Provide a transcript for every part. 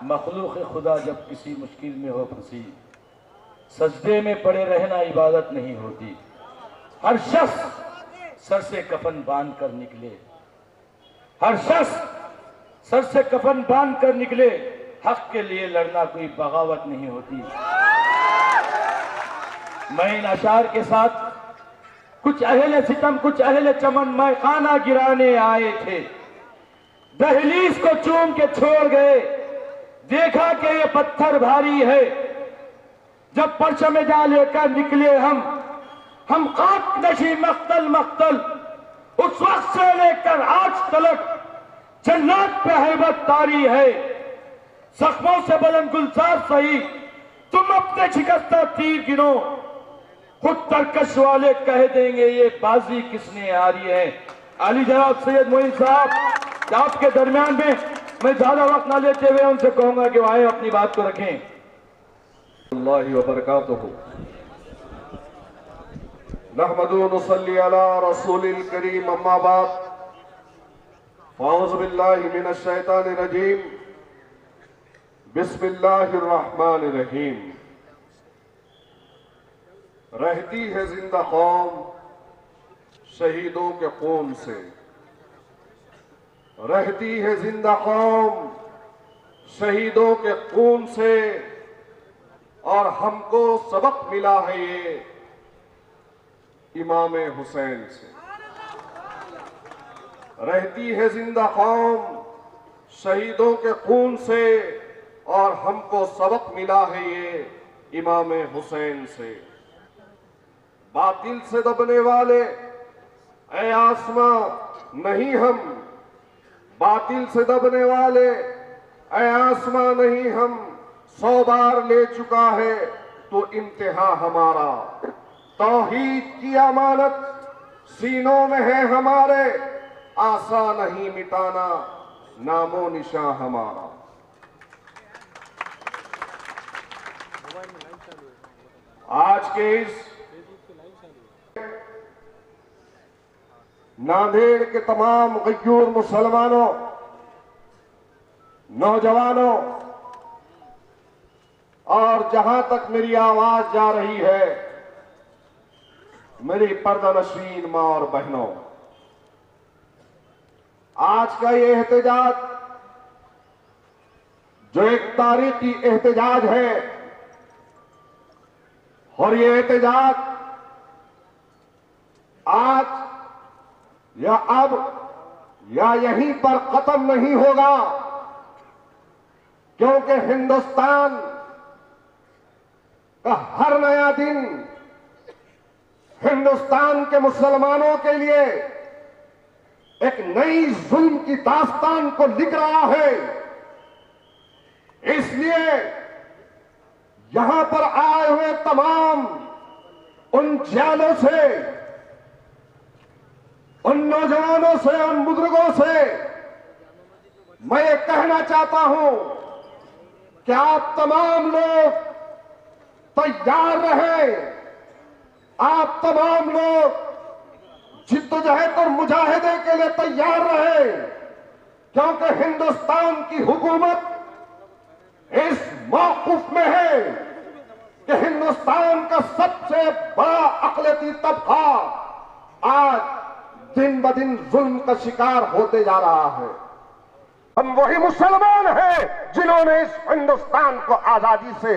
मखलूक खुदा जब किसी मुश्किल में हो फंसी, सजदे में पड़े रहना इबादत नहीं होती। हर शख्स सर से कफन बांध कर निकले, हर शख्स सर से कफन बांध कर निकले, हक के लिए लड़ना कोई बगावत नहीं होती। मैं इन अशार के साथ कुछ अहले सितम कुछ अहले चमन मैं खाना गिराने आए थे, दहलीज को चूम के छोड़ गए, देखा कि ये पत्थर भारी है। जब परचम जा लेकर निकले हम खाक नशी मख्तल मख्तल, उस वक्त से लेकर आज तलक जन्नत पे हैबत तारी है। जख्मों से बुलंद गुलजार सही, तुम अपने शिकस्ता तीर गिनो, खुद तरकश वाले कह देंगे ये बाजी किसने हारी है। अली जनाब सैयद मोइन साहब आपके दरमियान में मैं ज्यादा वक्त ना लेते हुए उनसे कहूंगा कि वो आए अपनी बात को रखें। अल्लाह व बरकातुहू। नहमदु व नुसल्ली अला रसूलिल करीम, अम्मा बाद, फ़अऊज़ु बिल्लाहि मिनश शैतानिर रजीम, बिस्मिल्लाहिर रहमानिर रहीम। रहती है जिंदा कौम शहीदों के खून से, रहती है जिंदा कौम शहीदों के खून से, और हमको सबक मिला है ये इमाम हुसैन से। रहती है जिंदा कौम शहीदों के खून से, और हमको सबक मिला है ये इमाम हुसैन से। बातिल से दबने वाले ऐ आसमां नहीं हम, बातिल से दबने वाले ऐ आसमां नहीं हम, 100 बार ले चुका है तो इम्तिहा हमारा। तौहीद की अमानत सीनों में है हमारे, आसा नहीं मिटाना नामो निशां हमारा। आज के इस नांदेड़ के तमाम गय्यूर मुसलमानों, नौजवानों, और जहां तक मेरी आवाज जा रही है मेरी पर्दा नशीन मां और बहनों, आज का ये एहतजाज जो एक तारीखी एहतजाज है, और ये एहतजाज आज या अब या यहीं पर खत्म नहीं होगा, क्योंकि हिंदुस्तान का हर नया दिन हिंदुस्तान के मुसलमानों के लिए एक नई जुल्म की दास्तान को लिख रहा है। इसलिए यहां पर आए हुए तमाम उन जालों से, उन नौजवानों से, उन बुजुर्गों से मैं ये कहना चाहता हूं कि आप तमाम लोग तैयार रहें, आप तमाम लोग जिद्दोजहद और मुजाहिदे के लिए तैयार रहें, क्योंकि हिंदुस्तान की हुकूमत इस मौक़िफ़ में है कि हिंदुस्तान का सबसे बड़ा अक़लियती तबका आज दिन ब दिन जुल्म का शिकार होते जा रहा है। हम वही मुसलमान हैं जिन्होंने इस हिंदुस्तान को आजादी से,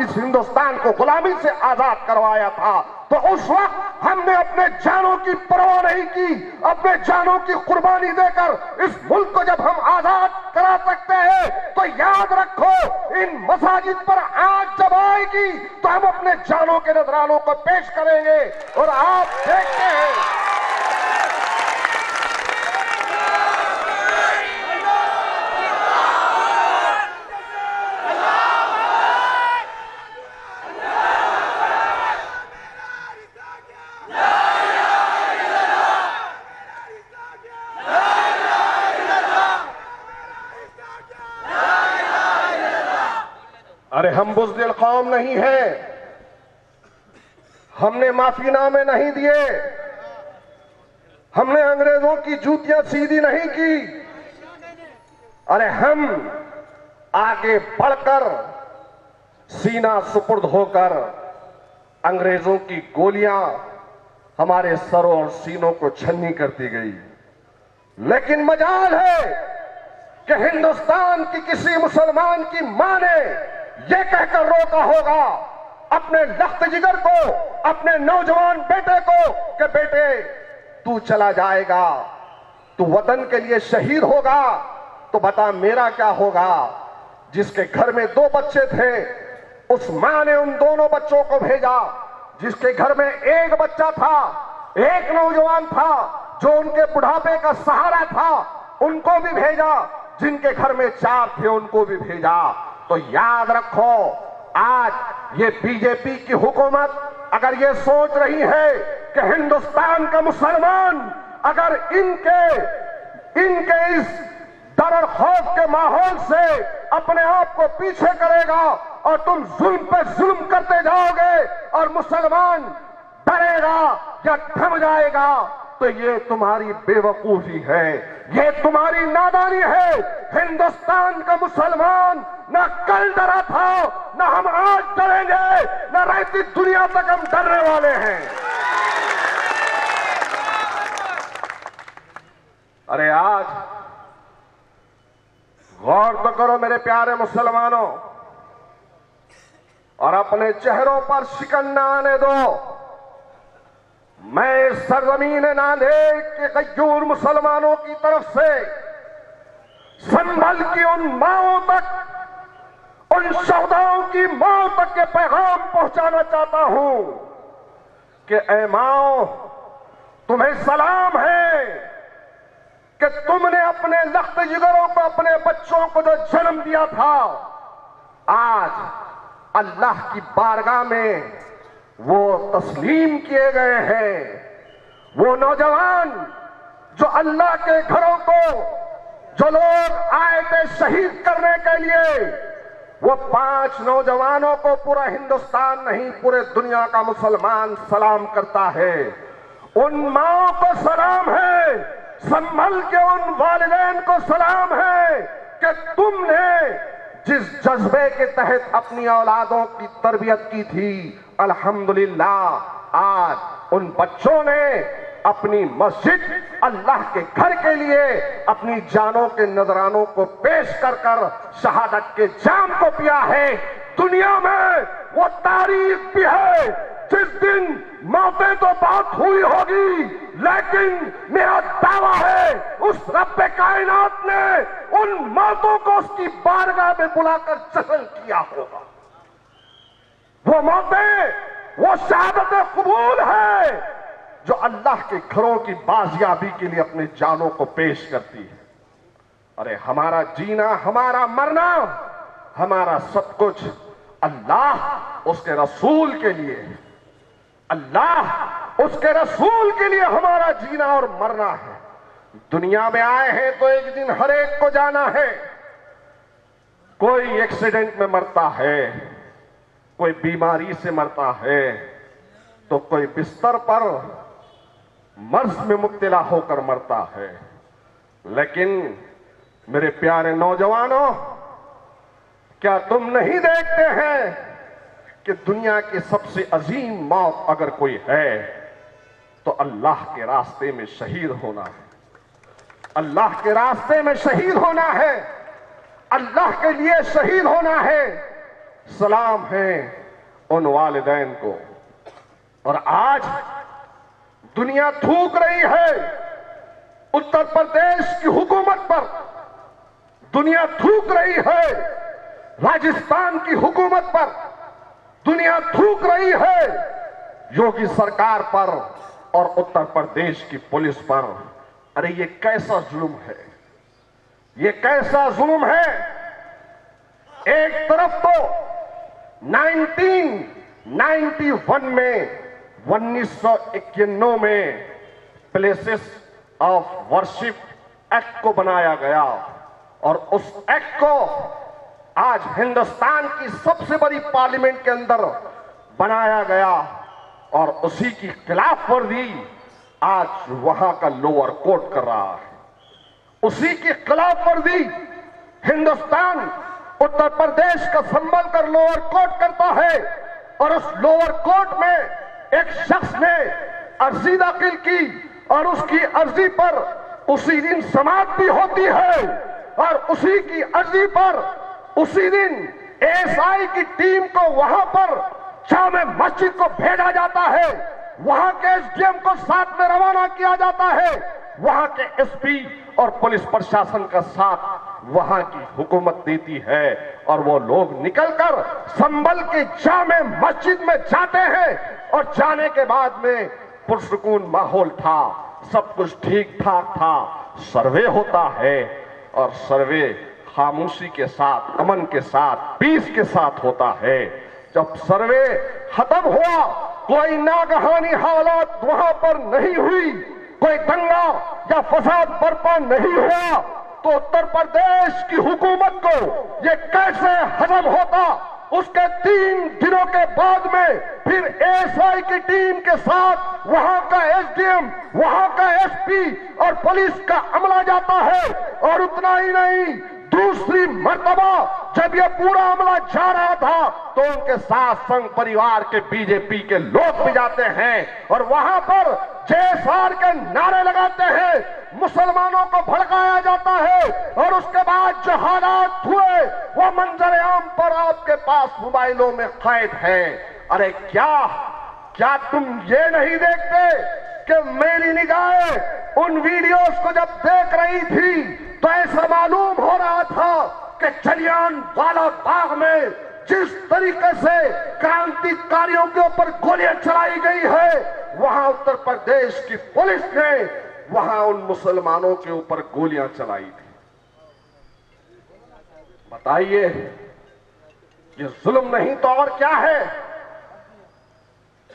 इस हिंदुस्तान को गुलामी से आजाद करवाया था। तो उस वक्त हमने अपने जानों की परवाह नहीं की, अपने जानों की कुर्बानी देकर इस मुल्क को जब हम आजाद करा सकते हैं तो याद रखो, इन मसाजिद पर आग जब आएगी तो हम अपने जानों के नजरानों को पेश करेंगे। और आप देखते हैं अरे हम बुज़दिल कौम नहीं है, हमने माफीनामे नहीं दिए, हमने अंग्रेजों की जूतियां सीधी नहीं की। अरे हम आगे बढ़कर सीना सुपुर्द होकर अंग्रेजों की गोलियां हमारे सरों और सीनों को छन्नी करती गई। लेकिन मजाल है कि हिंदुस्तान की किसी मुसलमान की मां ने यह कहकर रोका होगा अपने लख्त जिगर को, अपने नौजवान बेटे को कि बेटे तू चला जाएगा, तू वतन के लिए शहीद होगा, तो बता मेरा क्या होगा। जिसके घर में 2 बच्चे थे उस मां ने उन दोनों बच्चों को भेजा। जिसके घर में 1 बच्चा था, 1 नौजवान था जो उनके बुढ़ापे का सहारा था, उनको भी भेजा। जिनके घर में 4 थे उनको भी भेजा। तो याद रखो, आज ये बीजेपी की हुकूमत अगर ये सोच रही है कि हिंदुस्तान का मुसलमान अगर इनके इस डर और खौफ के माहौल से अपने आप को पीछे करेगा और तुम जुल्म पे जुल्म करते जाओगे और मुसलमान डरेगा या थम जाएगा, तो ये तुम्हारी बेवकूफी है, ये तुम्हारी नादानी है। हिंदुस्तान का मुसलमान ना कल डरा था, ना हम आज डरेंगे, ना रहती दुनिया तक हम डरने वाले हैं। अरे आज गौर तो करो मेरे प्यारे मुसलमानों, और अपने चेहरों पर शिकन न आने दो। मैं सरजमीन नांदेड़ के गयूर मुसलमानों की तरफ से संभल की उन माओं तक, उन शहदाओं की माओं तक के पैगाम पहुंचाना चाहता हूं कि ऐ माओ, तुम्हें सलाम है कि तुमने अपने लख्त जिगरों को, अपने बच्चों को जो जन्म दिया था, आज अल्लाह की बारगाह में वो तस्लीम किए गए हैं। वो नौजवान जो अल्लाह के घरों को, जो लोग आए थे शहीद करने के लिए, वो 5 नौजवानों को पूरा हिंदुस्तान नहीं पूरे दुनिया का मुसलमान सलाम करता है। उन माओं को सलाम है, संभल के उन वालिदैन को सलाम है कि तुमने जिस जज्बे के तहत अपनी औलादों की तरबियत की थी, अल्हम्दुलिल्लाह आज उन बच्चों ने अपनी मस्जिद, अल्लाह के घर के लिए अपनी जानों के नजरानों को पेश कर कर शहादत के जाम को पिया है। दुनिया में वो तारीख भी है जिस दिन मौतें तो बहुत हुई होगी, लेकिन मेरा दावा है उस रब्बे कायनात ने उन मौतों को उसकी बारगाह में बुलाकर जश्न किया होगा। वो मौतें, वो शहादत कबूल है जो अल्लाह के घरों की बाजियाबी के लिए अपने जानों को पेश करती है। अरे हमारा जीना, हमारा मरना, हमारा सब कुछ अल्लाह उसके रसूल के लिए, अल्लाह उसके रसूल के लिए हमारा जीना और मरना है। दुनिया में आए हैं तो एक दिन हर एक को जाना है। कोई एक्सीडेंट में मरता है, कोई बीमारी से मरता है, तो कोई बिस्तर पर मर्ज में मुब्तला होकर मरता है। लेकिन मेरे प्यारे नौजवानों, क्या तुम नहीं देखते हैं कि दुनिया की सबसे अजीम मौत अगर कोई है तो अल्लाह के रास्ते में शहीद होना है। अल्लाह के रास्ते में शहीद होना है, अल्लाह के लिए शहीद होना है। सलाम है उन वालिदैन को। और आज दुनिया थूक रही है उत्तर प्रदेश की हुकूमत पर, दुनिया थूक रही है राजस्थान की हुकूमत पर, दुनिया थूक रही है योगी सरकार पर और उत्तर प्रदेश की पुलिस पर। अरे ये कैसा जुल्म है, ये कैसा जुल्म है। एक तरफ तो 1991 में 1991 में प्लेसेस ऑफ वर्शिप एक्ट को बनाया गया और उस एक्ट को आज हिंदुस्तान की सबसे बड़ी पार्लियामेंट के अंदर बनाया गया और उसी की खिलाफ वर्जी आज वहां का लोअर कोर्ट कर रहा है। उसी की खिलाफ वर्जी हिंदुस्तान उत्तर प्रदेश का संबल कर लोअर कोर्ट करता है और उस लोअर कोर्ट में एक शख्स ने अर्जी दाखिल की और उसकी अर्जी पर उसी दिन समाप्त भी होती है और उसी की अर्जी पर उसी दिन एएसआई की टीम को वहां पर जामे मस्जिद को भेजा जाता है, वहां के एसडीएम को साथ में रवाना किया जाता है, वहां के एसपी और पुलिस प्रशासन का साथ वहां की हुकूमत देती है और वो लोग निकलकर संभल के जामे मस्जिद में जाते हैं और जाने के बाद में पुरसुकून माहौल था, सब कुछ ठीक ठाक था। सर्वे होता है और सर्वे खामोशी के साथ, अमन के साथ, पीस के साथ होता है। जब सर्वे खत्म हुआ, कोई नागहानी हालात वहां पर नहीं हुई, कोई दंगा या फसाद बर्पा नहीं हुआ, तो उत्तर प्रदेश की हुकूमत को ये कैसे हजम होता? उसके 3 दिनों के बाद में फिर एएसआई की टीम के साथ वहां का एसडीएम, वहां का एसपी और पुलिस का अमला जाता है और उतना ही नहीं, दूसरी मर्तबा जब ये पूरा अमला जा रहा था तो उनके साथ संघ परिवार के बीजेपी के लोग भी जाते हैं और वहां पर जेएसआर के नारे लगाते हैं, मुसलमानों को भड़काया जाता है और उसके बाद जो हालात हुए वो मंजर आम पर आपके पास मोबाइलों में कैद है। अरे क्या तुम ये नहीं देखते कि मेरी निगाहें उन वीडियोस को जब देख रही थी तो ऐसा मालूम हो रहा था कि जलियांवाला बाग में जिस तरीके से क्रांतिकारियों के ऊपर गोलियां चलाई गई है, वहां उत्तर प्रदेश की पुलिस ने वहां उन मुसलमानों के ऊपर गोलियां चलाई थी। बताइए, ये जुल्म नहीं तो और क्या है?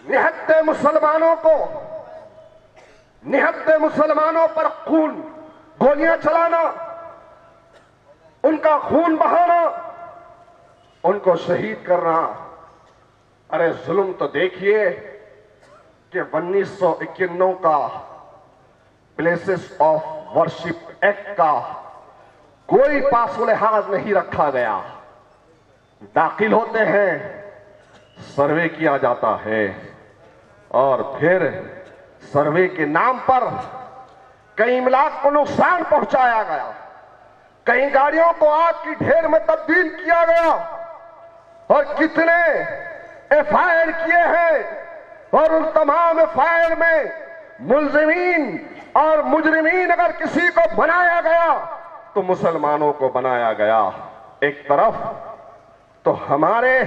निहत्ते मुसलमानों पर खून, गोलियां चलाना, उनका खून बहाना, उनको शहीद करना। अरे जुल्म तो देखिए कि 1991 का प्लेसेस ऑफ वर्शिप एक्ट का कोई पास-ओ-लिहाज नहीं रखा गया। दाखिल होते हैं, सर्वे किया जाता है और फिर सर्वे के नाम पर कई इमलाक को नुकसान पहुंचाया गया, कई गाड़ियों को आग की ढेर में तब्दील किया गया और कितने एफआईआर किए हैं और उन तमाम एफआईआर में मुल्जिमीन और मुजरिमीन अगर किसी को बनाया गया तो मुसलमानों को बनाया गया। एक तरफ तो हमारे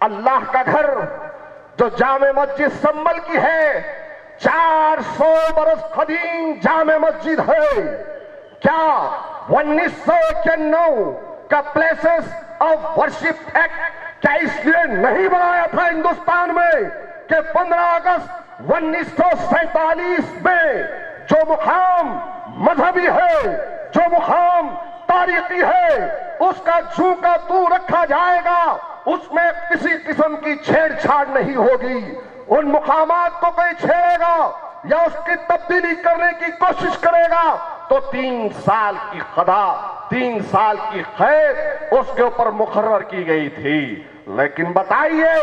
अल्लाह का घर जो जामे मस्जिद संभल की है, 400 बरस कदीम जामे मस्जिद है, क्या 1991 का प्लेसेस ऑफ वर्शिप एक्ट क्या इसलिए नहीं बनाया था हिंदुस्तान में कि 15 अगस्त 1947 में जो मुकाम मजहबी है, जो मुकाम तारीखी है, उसका जू का तू रखा जाएगा, उसमें किसी किस्म की छेड़छाड़ नहीं होगी। उन मुकामात को कोई छेड़ेगा या उसकी तब्दीली करने की कोशिश करेगा तो 3 साल की सजा, 3 साल की कैद उसके ऊपर मुकर्रर की गई थी। लेकिन बताइए,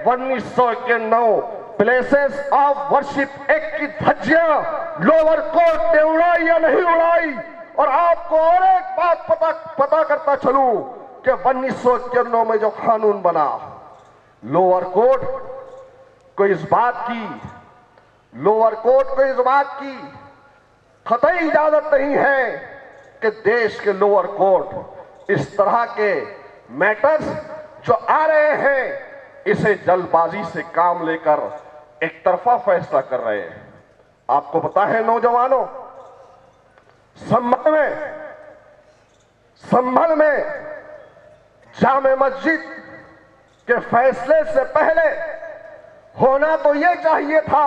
1991 प्लेसेस ऑफ वर्शिप एक्ट की धज्जियां लोअर कोर्ट ने उड़ाई या नहीं उड़ाई? और आपको और एक बात पता करता चलूं कि 1991 में जो कानून बना, लोअर कोर्ट को इस बात की कतई इजाजत नहीं है कि देश के लोअर कोर्ट इस तरह के मैटर्स जो आ रहे हैं इसे जल्दबाजी से काम लेकर एक तरफा फैसला कर रहे हैं। आपको पता है नौजवानों, संभल में जामे मस्जिद के फैसले से पहले होना तो यह चाहिए था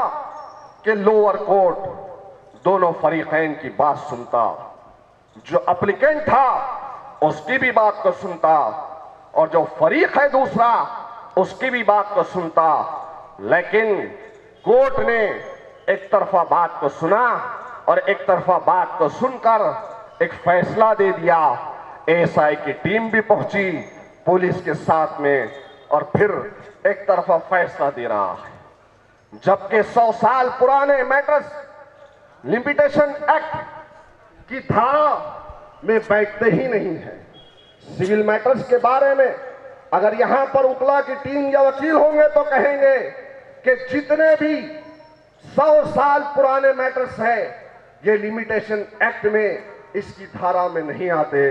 कि लोअर कोर्ट दोनों फरीकैन की बात सुनता, जो एप्लीकेंट था उसकी भी बात को सुनता और जो फरीक है दूसरा उसकी भी बात को सुनता। लेकिन कोर्ट ने एक तरफा बात को सुना और एक तरफा बात को सुनकर एक फैसला दे दिया। एएसआई की टीम भी पहुंची पुलिस के साथ में और फिर एक तरफा फैसला दे रहा है, जबकि 100 साल पुराने मैटर्स लिमिटेशन एक्ट की धारा में बैठते ही नहीं है। सिविल मैटर्स के बारे में अगर यहां पर उकला की टीम या वकील होंगे तो कहेंगे कि जितने भी 100 साल पुराने मैटर्स हैं ये लिमिटेशन एक्ट में इसकी धारा में नहीं आते।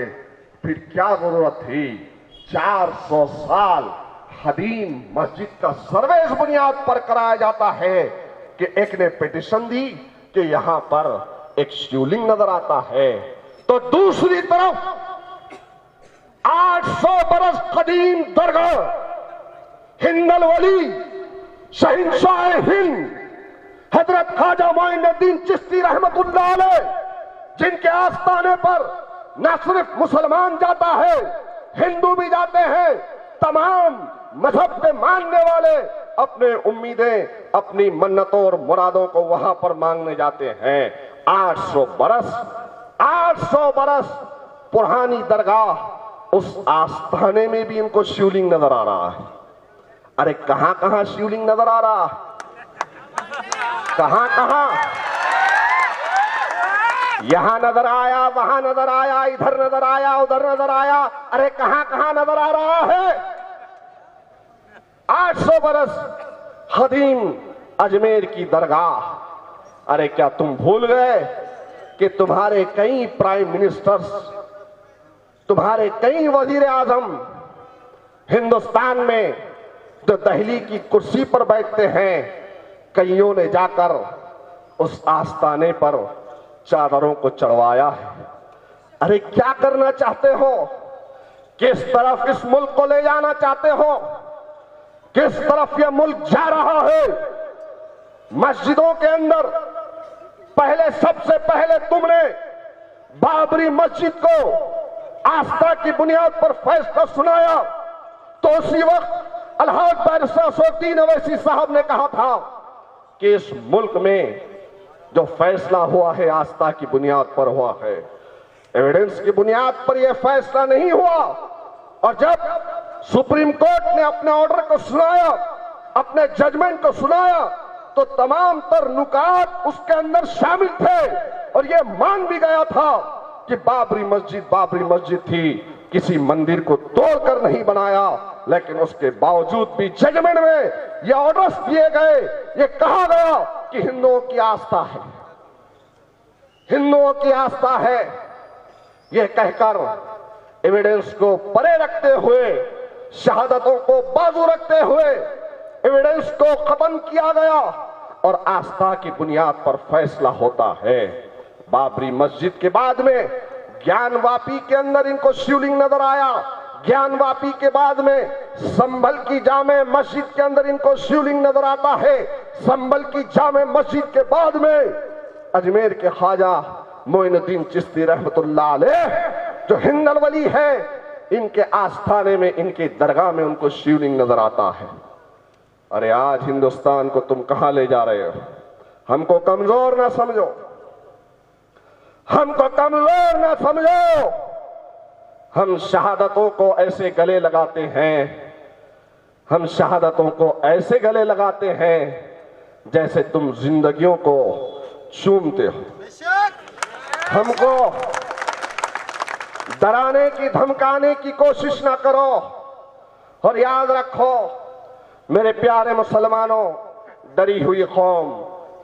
फिर क्या जरूरत थी 400 साल हदीम मस्जिद का सर्वे इस बुनियाद पर कराया जाता है कि एक ने पिटीशन दी कि यहां पर एक शिवलिंग नजर आता है, तो दूसरी तरफ 800 बरस कदीम दरगाह हिंदल वली शहंशाह हिंद हजरत ख्वाजा मोइनुद्दीन चिश्ती रहमतुल्लाह अलैह, जिनके आस्थाने पर न सिर्फ मुसलमान जाता है, हिंदू भी जाते हैं, तमाम मजहब के मानने वाले अपने उम्मीदें, अपनी मन्नतों और मुरादों को वहां पर मांगने जाते हैं। 800 बरस पुरानी दरगाह, उस आस्थाने में भी इनको शिवलिंग नजर आ रहा है। अरे कहां कहां शिवलिंग नजर आ रहा, कहां कहां, यहां नजर आया, वहां नजर आया, इधर नजर आया, उधर नजर आया, अरे कहां कहां नजर आ रहा है। 800 बरस खदीम अजमेर की दरगाह। अरे क्या तुम भूल गए कि तुम्हारे कई प्राइम मिनिस्टर्स, तुम्हारे कई वजीर आजम हिंदुस्तान में जो दिल्ली की कुर्सी पर बैठते हैं, कईयों ने जाकर उस आस्थाने पर चादरों को चढ़वाया है। अरे क्या करना चाहते हो, किस तरफ इस मुल्क को ले जाना चाहते हो, किस तरफ यह मुल्क जा रहा है। मस्जिदों के अंदर पहले, सबसे पहले तुमने बाबरी मस्जिद को आस्था की बुनियाद पर फैसला सुनाया, तो उसी वक्त अलहाज बैरिस्टर असदुद्दीन ओवैसी साहब ने कहा था कि इस मुल्क में जो फैसला हुआ है आस्था की बुनियाद पर हुआ है, एविडेंस की बुनियाद पर यह फैसला नहीं हुआ। और जब सुप्रीम कोर्ट ने अपने ऑर्डर को सुनाया, अपने जजमेंट को सुनाया, तो तमाम तर नुकात उसके अंदर शामिल थे और यह मान भी गया था कि बाबरी मस्जिद थी, किसी मंदिर को तोड़कर नहीं बनाया। लेकिन उसके बावजूद भी जजमेंट में यह ऑर्डर्स दिए गए, यह कहा गया कि हिंदुओं की आस्था है, हिंदुओं की आस्था है। यह कहकर एविडेंस को परे रखते हुए, शहादतों को बाजू रखते हुए एविडेंस को खत्म किया गया और आस्था की बुनियाद पर फैसला होता है। बाबरी मस्जिद के बाद में ज्ञानवापी के अंदर इनको शिवलिंग नजर आया, ज्ञानवापी के बाद में संभल की जामे मस्जिद के अंदर इनको शिवलिंग नजर आता है, संभल की जामे मस्जिद के बाद में अजमेर के ख्वाजा मोइनुद्दीन चिश्ती रहमतुल्लाह अलैह जो हिंदल वली है, इनके आस्थाने में, इनके दरगाह में उनको शिवलिंग नजर आता है। अरे आज हिंदुस्तान को तुम कहां ले जा रहे हो? हमको कमजोर ना समझो, हमको कमजोर ना समझो। हम शहादतों को ऐसे गले लगाते हैं, हम शहादतों को ऐसे गले लगाते हैं जैसे तुम जिंदगियों को चूमते हो। हमको डराने की, धमकाने की कोशिश ना करो। और याद रखो मेरे प्यारे मुसलमानों, डरी हुई कौम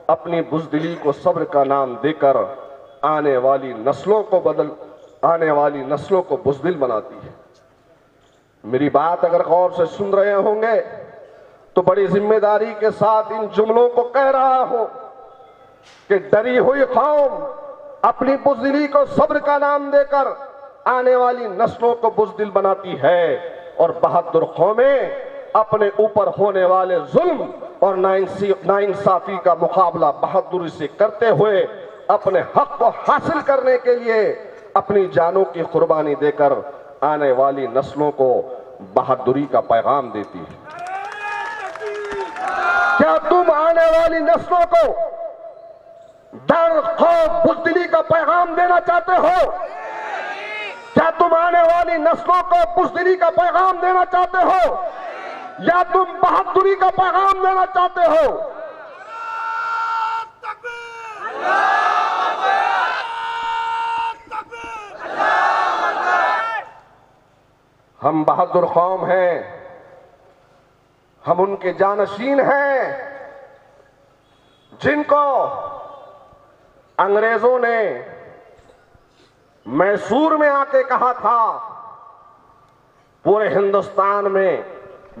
अपनी बुज़दिली को सब्र का नाम देकर आने वाली नस्लों को बुज़दिल बनाती है। मेरी बात अगर गौर से सुन रहे होंगे तो बड़ी जिम्मेदारी के साथ इन जुमलों को कह रहा हूं कि डरी हुई कौम अपनी बुज़दिली को सब्र का नाम देकर आने वाली नस्लों को बुज़दिल बनाती है, और बहादुर कौमें अपने ऊपर होने वाले जुल्म और नाइंसाफी का मुकाबला बहादुरी से करते हुए अपने हक को हासिल करने के लिए अपनी जानों की कुर्बानी देकर आने वाली नस्लों को बहादुरी का पैगाम देती है। क्या तुम आने वाली नस्लों को डर, खौफ, बुज़दिली का पैगाम देना चाहते हो? क्या तुम आने वाली नस्लों को बुज़दिली का पैगाम देना चाहते हो या तुम बहादुरी का पैगाम देना चाहते हो? हम बहादुर कौम हैं, हम उनके जानशीन हैं जिनको अंग्रेजों ने मैसूर में आके कहा था पूरे हिंदुस्तान में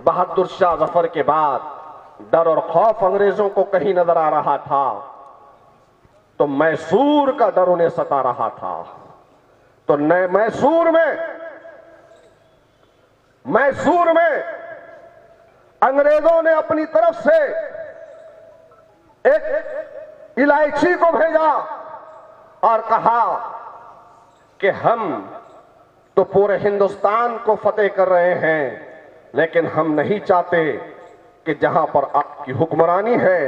बहादुर शाह जफर के बाद डर और खौफ अंग्रेजों को कहीं नजर आ रहा था, तो मैसूर का डर उन्हें सता रहा था। तो मैसूर में अंग्रेजों ने अपनी तरफ से एक इलायची को भेजा और कहा कि हम तो पूरे हिंदुस्तान को फतेह कर रहे हैं, लेकिन हम नहीं चाहते कि जहां पर आपकी हुक्मरानी है,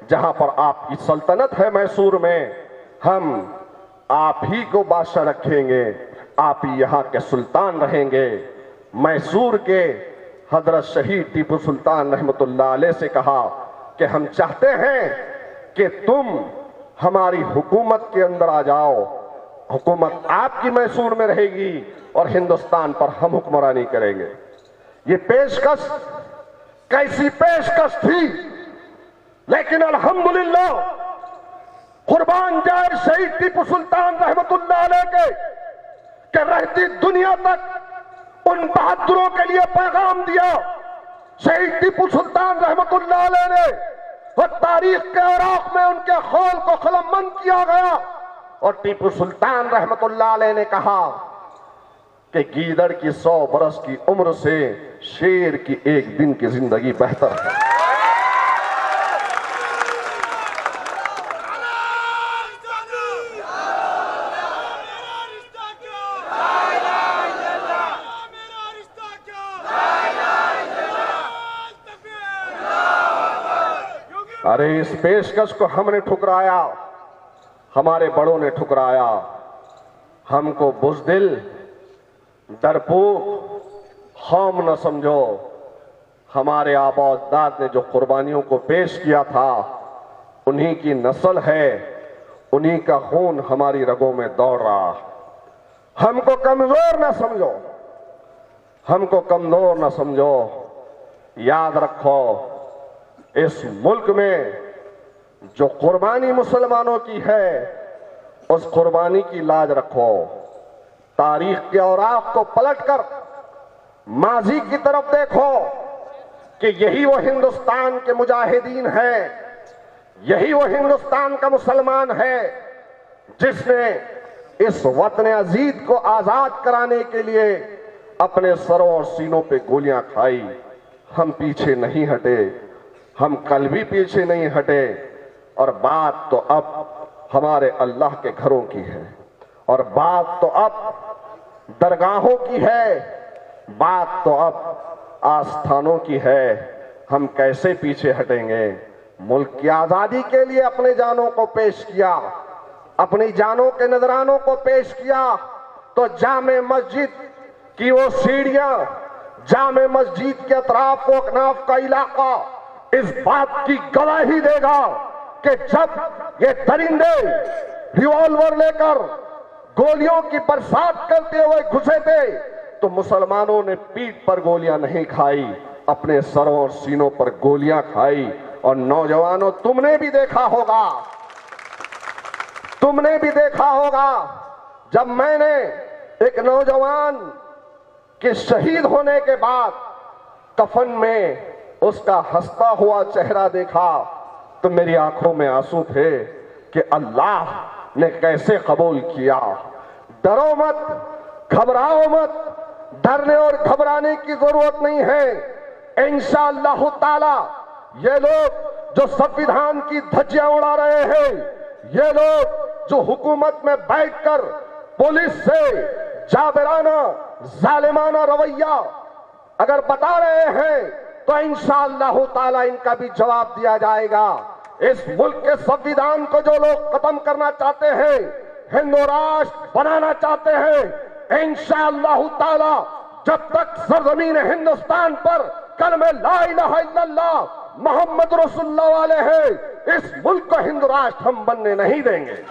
जहां पर आपकी सल्तनत है मैसूर में, हम आप ही को बादशाह रखेंगे, आप ही यहां के सुल्तान रहेंगे। मैसूर के हजरत शहीद टीपू सुल्तान रहमतुल्लाह अलैह से कहा कि हम चाहते हैं कि तुम हमारी हुकूमत के अंदर आ जाओ, हुकूमत आपकी मैसूर में रहेगी और हिंदुस्तान पर हम हुक्मरानी करेंगे। ये पेशकश कैसी पेशकश थी, लेकिन अल्हम्दुलिल्लाह कुर्बान जाए शहीद टीपू सुल्तान रहमतुल्लाह अलैह के रहती दुनिया तक उन बहादुरों के लिए पैगाम दिया। शहीद टीपू सुल्तान रहमतुल्लाह अलैह ने और तारीख के औराक में उनके खौल को कलमबंद किया गया और टीपू सुल्तान रहमतुल्लाह अलैह ने कहा कि गीदड़ की 100 बरस की उम्र से शेर की एक दिन की जिंदगी बेहतर है। अरे इस पेशकश को हमने ठुकराया, हमारे बड़ों ने ठुकराया। हमको बुज़दिल, डरपोक, खौम न समझो। हमारे आबा अजदाद ने जो कुर्बानियों को पेश किया था, उन्हीं की नस्ल है, उन्हीं का खून हमारी रगों में दौड़ रहा। हमको कमजोर न समझो, हमको कमजोर न समझो। याद रखो, इस मुल्क में जो कुर्बानी मुसलमानों की है, उस कुर्बानी की लाज रखो। तारीख के औराक को पलटकर माजी की तरफ देखो कि यही वो हिंदुस्तान के मुजाहिदीन हैं, यही वो हिंदुस्तान का मुसलमान है जिसने इस वतन अजीज को आजाद कराने के लिए अपने सरों और सीनों पे गोलियां खाई। हम पीछे नहीं हटे, हम कल भी पीछे नहीं हटे। और बात तो अब हमारे अल्लाह के घरों की है, और बात तो अब दरगाहों की है, बात तो अब आस्थानों की है। हम कैसे पीछे हटेंगे? मुल्क की आजादी के लिए अपने जानों को पेश किया, अपनी जानों के नजरानों को पेश किया। तो जामे मस्जिद की वो सीढ़ियां, जामे मस्जिद के अतराफ व अकनाफ का इलाका इस बात की गवाही देगा कि जब ये दरिंदे रिवॉल्वर लेकर गोलियों की बरसात करते हुए घुसे थे, तो मुसलमानों ने पीठ पर गोलियां नहीं खाई, अपने सरों और सीनों पर गोलियां खाई। और नौजवानों, तुमने भी देखा होगा जब मैंने एक नौजवान के शहीद होने के बाद कफन में उसका हंसता हुआ चेहरा देखा, तो मेरी आंखों में आंसू थे कि अल्लाह ने कैसे कबूल किया। डरो मत, घबराओ मत, डरने और घबराने की जरूरत नहीं है। इंशाअल्लाह ताला ये लोग जो संविधान की धज्जियां उड़ा रहे हैं, ये लोग जो हुकूमत में बैठकर पुलिस से जाबिराना जालिमाना रवैया अगर बता रहे हैं, तो इंशाअल्लाह ताला इनका भी जवाब दिया जाएगा। इस मुल्क के संविधान को जो लोग खत्म करना चाहते हैं, हिंदू राष्ट्र बनाना चाहते हैं, इंशाअल्लाह ताला जब तक सरजमीन हिंदुस्तान पर कलमे ला इलाहा इल्लल्लाह मोहम्मद रसूलुल्लाह वाले हैं, इस मुल्क को हिंदू राष्ट्र हम बनने नहीं देंगे।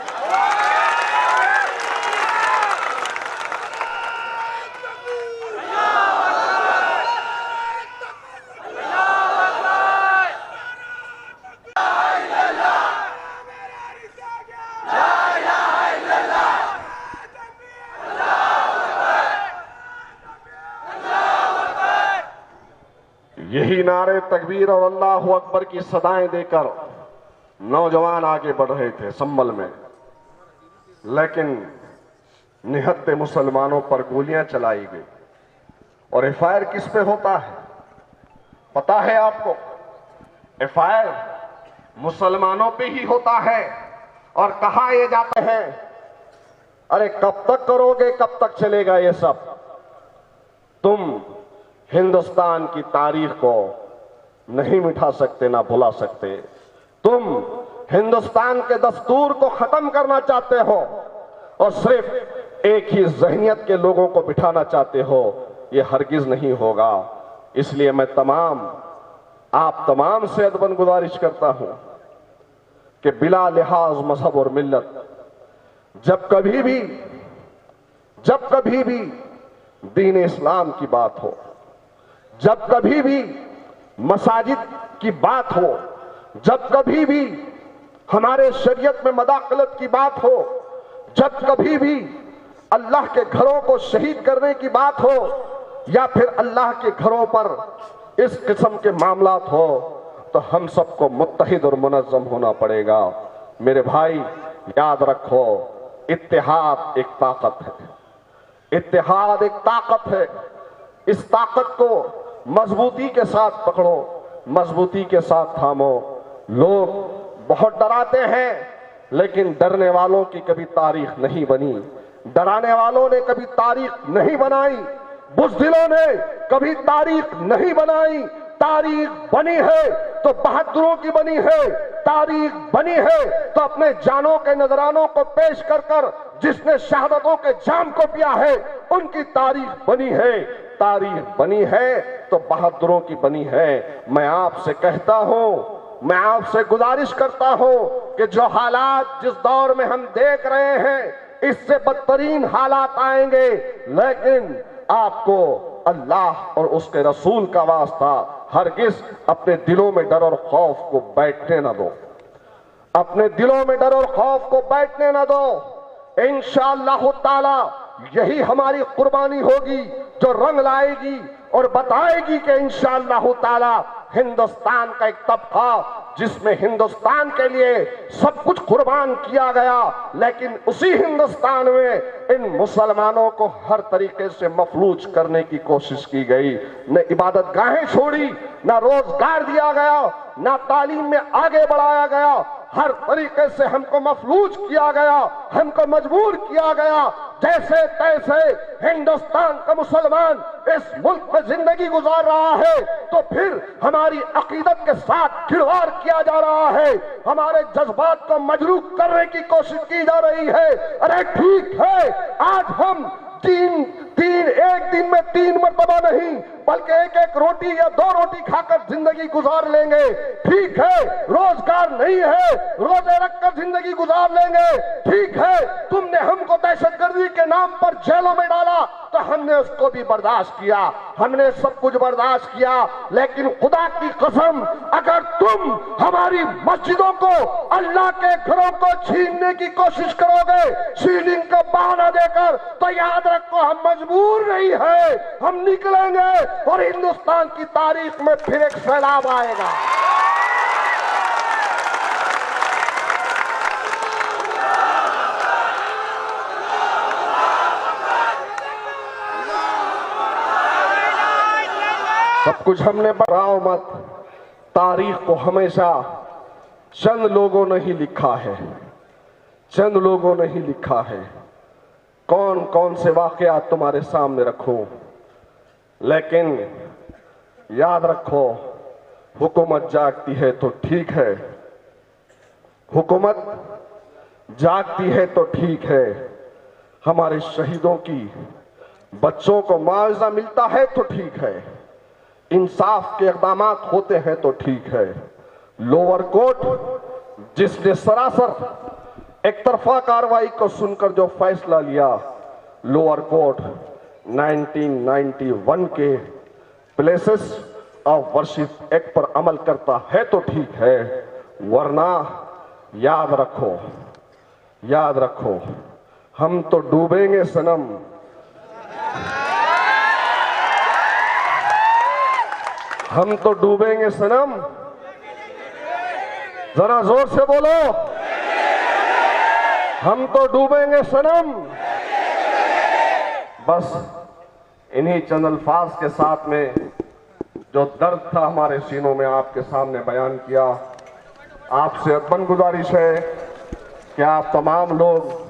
यही नारे तकबीर और अल्लाह अकबर की सदाएं देकर नौजवान आगे बढ़ रहे थे संभल में, लेकिन निहत्ते मुसलमानों पर गोलियां चलाई गई। और एफआईआर किस पे होता है पता है आपको? एफआईआर मुसलमानों पे ही होता है। और कहा ये जाते हैं, अरे कब तक करोगे, कब तक चलेगा ये सब? तुम हिंदुस्तान की तारीख को नहीं मिटा सकते, ना भुला सकते। तुम हिंदुस्तान के दस्तूर को खत्म करना चाहते हो और सिर्फ एक ही जहनियत के लोगों को बिठाना चाहते हो, ये हरगिज नहीं होगा। इसलिए मैं आप तमाम से अदबन गुजारिश करता हूं कि बिला लिहाज मजहब और मिल्लत जब कभी भी दीन इस्लाम की बात हो, जब कभी भी मसाजिद की बात हो, जब कभी भी हमारे शरीयत में मदाखलत की बात हो, जब कभी भी अल्लाह के घरों को शहीद करने की बात हो, या फिर अल्लाह के घरों पर इस किस्म के मामलात हो, तो हम सबको मुत्तहिद और मुनज़्ज़म होना पड़ेगा। मेरे भाई याद रखो, इत्तेहाद एक ताकत है, इत्तेहाद एक ताकत है। इस ताकत को मजबूती के साथ पकड़ो, मजबूती के साथ थामो। लोग बहुत डराते हैं, लेकिन डरने वालों की कभी तारीख नहीं बनी, डराने वालों ने कभी तारीख नहीं बनाई, बुज़दिलों ने कभी तारीख नहीं बनाई। तारीख बनी है तो बहादुरों की बनी है, तारीख बनी है तो अपने जानों के नजरानों को पेश कर कर जिसने शहादतों के जाम को पिया है उनकी तारीख बनी है। तारीख बनी है तो बहादुरों की बनी है। मैं आपसे कहता हूं, मैं आपसे गुजारिश करता हूं कि जो हालात जिस दौर में हम देख रहे हैं इससे बदतरीन हालात आएंगे, लेकिन आपको अल्लाह और उसके रसूल का वास्ता हरगिज अपने दिलों में डर और खौफ को बैठने न दो, अपने दिलों में डर और खौफ को बैठने न दो। इंशाअल्लाह ताला यही हमारी कुर्बानी होगी जो रंग लाएगी और बताएगी कि इंशाअल्लाह ताला हिंदुस्तान का एक तबका जिसमें हिंदुस्तान के लिए सब कुछ कुर्बान किया गया, लेकिन उसी हिंदुस्तान में इन मुसलमानों को हर तरीके से मफलूज करने की कोशिश की गई। न इबादत गाहें छोड़ी, न रोजगार दिया गया, न तालीम में आगे बढ़ाया गया, हर तरीके से हमको मफलूज किया गया, हमको मजबूर किया गया। जैसे तैसे हिंदुस्तान का मुसलमान इस मुल्क में जिंदगी गुजार रहा है तो फिर हमारी अकीदत के साथ खिलवाड़ किया जा रहा है, हमारे जज्बात को मजरूह करने की कोशिश की जा रही है। अरे ठीक है, आज हम एक दिन में 3 मरतबा नहीं बल्कि एक रोटी या 2 रोटी खाकर जिंदगी गुजार लेंगे। ठीक है, रोजगार नहीं है, रोजे रखकर जिंदगी गुजार लेंगे। ठीक है, तुमने हमको दहशतगर्दी के नाम पर जेलों में डाला तो हमने उसको भी बर्दाश्त किया, हमने सब कुछ बर्दाश्त किया, लेकिन खुदा की कसम अगर तुम हमारी मस्जिदों को, अल्लाह के घरों को छीनने की कोशिश करोगे सीलिंग का बहाना देकर, तो याद रखो हम मजबूर नहीं है, हम निकलेंगे और हिंदुस्तान की तारीख में फिर एक सैलाब आएगा। सब कुछ हमने बढ़ाओ मत, तारीख को हमेशा चंद लोगों ने ही लिखा है, चंद लोगों ने ही लिखा है। कौन कौन से वाकयात तुम्हारे सामने रखो, लेकिन याद रखो हुकूमत जागती है तो ठीक है, हुकूमत जागती है तो ठीक है। हमारे शहीदों की बच्चों को मुआवजा मिलता है तो ठीक है, इंसाफ के इक़दाम होते हैं तो ठीक है। लोअर कोर्ट जिसने सरासर एक तरफा कार्रवाई को सुनकर जो फैसला लिया, लोअर कोर्ट 1991 के प्लेसेस ऑफ वर्शिप एक्ट पर अमल करता है तो ठीक है, वरना याद रखो हम तो डूबेंगे सनम, हम तो डूबेंगे सनम। जरा जोर से बोलो, हम तो डूबेंगे सनम। बस इन्हीं चंद अल्फाज के साथ में जो दर्द था हमारे सीनों में आपके सामने बयान किया। आपसे अदबन गुजारिश है कि आप तमाम लोग